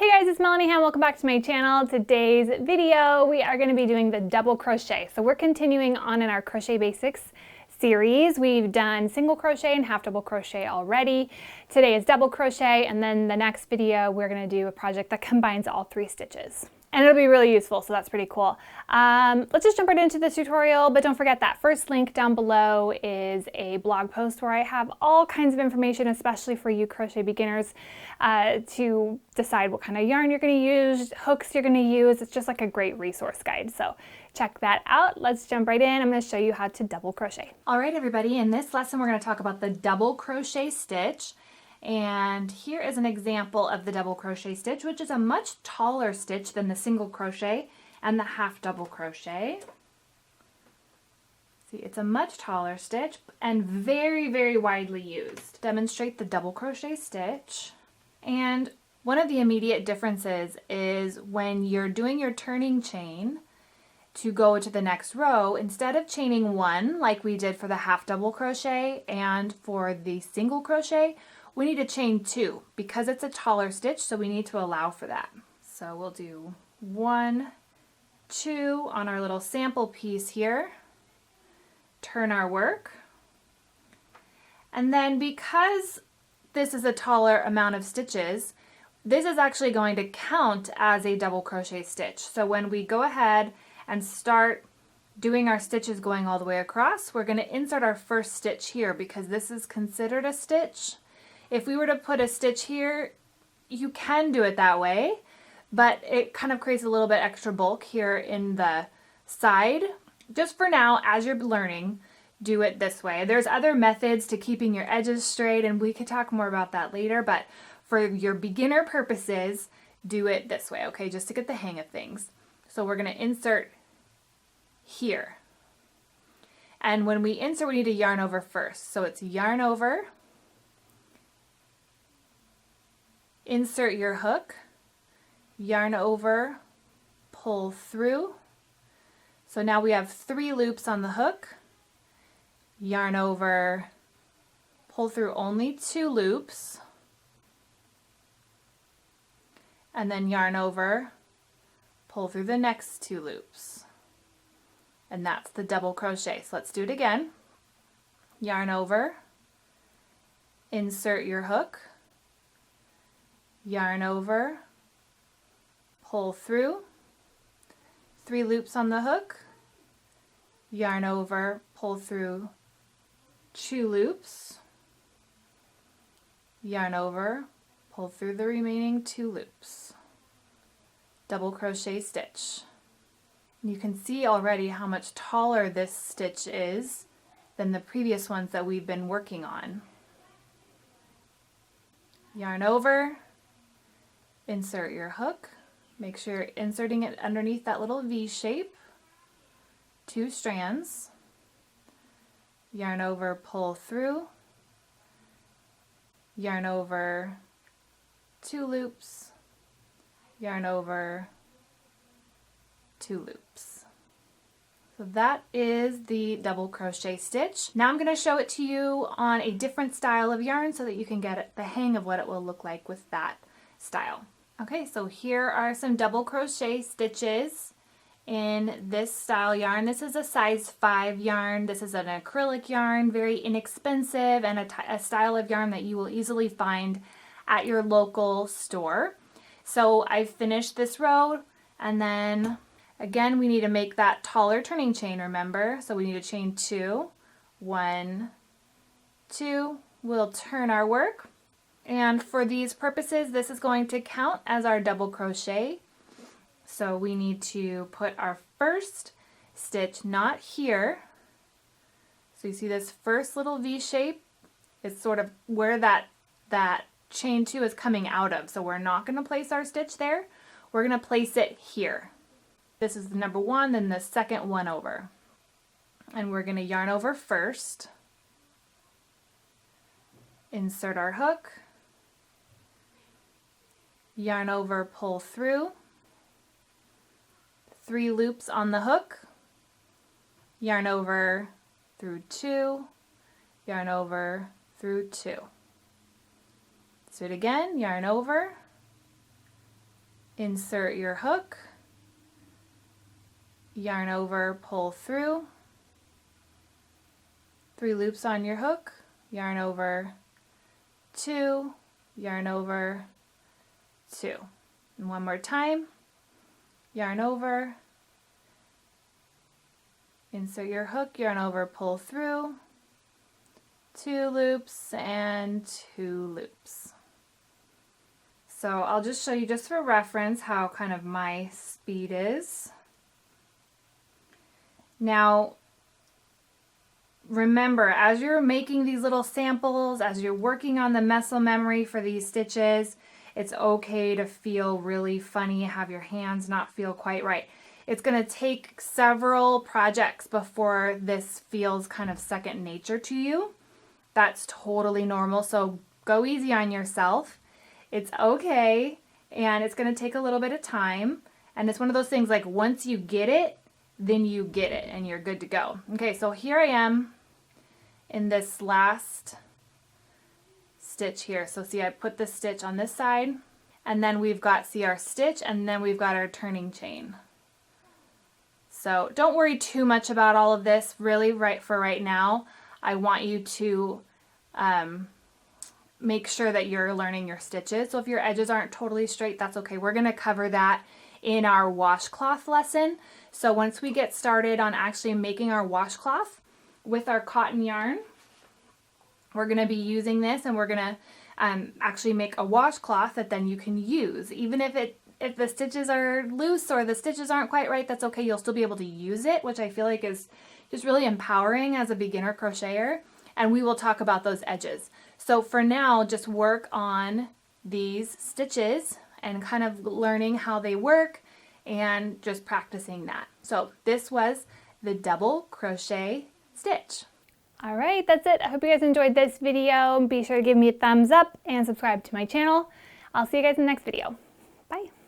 Hey guys, it's Melanie Ham. Welcome back to my channel. Today's video, we are going to be doing the double crochet. So we're continuing on in our Crochet Basics series. We've done single crochet and half double crochet already. Today is double crochet, and then the next video, we're going to do a project that combines all 3 stitches. And it'll be really useful, so that's pretty cool. Let's just jump right into the tutorial, but don't forget that first link down below is a blog post where I have all kinds of information, especially for you crochet beginners, to decide what kind of yarn you're going to use, hooks you're going to use. It's just like a great resource guide, so check that out. Let's jump right in. I'm going to show you how to double crochet. All right, everybody, in this lesson we're going to talk about the double crochet stitch. And here is an example of the double crochet stitch, which is a much taller stitch than the single crochet and the half double crochet. See, it's a much taller stitch and very, very widely used. Demonstrate the double crochet stitch. And one of the immediate differences is when you're doing your turning chain to go to the next row, instead of chaining 1 like we did for the half double crochet and for the single crochet, we need to chain 2 because it's a taller stitch, so we need to allow for that. So we'll do 1, 2 on our little sample piece here, turn our work, and then because this is a taller amount of stitches, this is actually going to count as a double crochet stitch. So when we go ahead and start doing our stitches going all the way across, we're going to insert our first stitch here because this is considered a stitch. If we were to put a stitch here, you can do it that way, but it kind of creates a little bit extra bulk here in the side. Just for now, as you're learning, do it this way. There's other methods to keeping your edges straight, and we could talk more about that later, but for your beginner purposes, do it this way, okay, just to get the hang of things. So we're going to insert here. And when we insert, we need to yarn over first. So it's yarn over, insert your hook, yarn over, pull through. So now we have 3 loops on the hook, yarn over, pull through only 2 loops, and then yarn over, pull through the next 2 loops. And that's the double crochet. So let's do it again. Yarn over, insert your hook, yarn over, pull through, 3 loops on the hook, yarn over, pull through 2 loops, yarn over, pull through the remaining 2 loops. Double crochet stitch. You can see already how much taller this stitch is than the previous ones that we've been working on. Yarn over, insert your hook, make sure you're inserting it underneath that little V shape, 2 strands, yarn over, pull through, yarn over, 2 loops, yarn over, 2 loops. So that is the double crochet stitch. Now I'm going to show it to you on a different style of yarn so that you can get the hang of what it will look like with that style. Okay, so here are some double crochet stitches in this style yarn. This is a size 5 yarn. This is an acrylic yarn, very inexpensive, and a style of yarn that you will easily find at your local store. So I've finished this row, and then again we need to make that taller turning chain, remember? So we need to chain 2, 1, 2, we'll turn our work. And for these purposes, this is going to count as our double crochet. So we need to put our first stitch not here. So you see this first little V shape is sort of where that chain 2 is coming out of. So we're not going to place our stitch there. We're going to place it here. This is the number 1, then the second one over. And we're going to yarn over first. Insert our hook. Yarn over, pull through, 3 loops on the hook, yarn over through 2, yarn over through 2. Let's do it again, yarn over, insert your hook, yarn over, pull through, 3 loops on your hook, yarn over, 2, yarn over, 2. And one more time, yarn over, insert your hook, yarn over, pull through, 2 loops and 2 loops. So I'll just show you just for reference how kind of my speed is. Now remember, as you're making these little samples, as you're working on the muscle memory for these stitches, it's okay to feel really funny, have your hands not feel quite right. It's going to take several projects before this feels kind of second nature to you. That's totally normal, so go easy on yourself. It's okay, and it's going to take a little bit of time, and it's one of those things like once you get it, then you get it, and you're good to go. Okay, so here I am in this last stitch here. So see, I put the stitch on this side, and then we've got, see, our stitch, and then we've got our turning chain. So don't worry too much about all of this, really, for right now. I want you to make sure that you're learning your stitches. So if your edges aren't totally straight, that's okay. We're going to cover that in our washcloth lesson. So once we get started on actually making our washcloth with our cotton yarn, we're going to be using this, and we're going to actually make a washcloth that then you can use. Even if the stitches are loose or the stitches aren't quite right, that's okay. You'll still be able to use it, which I feel like is just really empowering as a beginner crocheter. And we will talk about those edges. So for now, just work on these stitches and kind of learning how they work and just practicing that. So this was the double crochet stitch. All right, that's it. I hope you guys enjoyed this video. Be sure to give me a thumbs up and subscribe to my channel. I'll see you guys in the next video. Bye.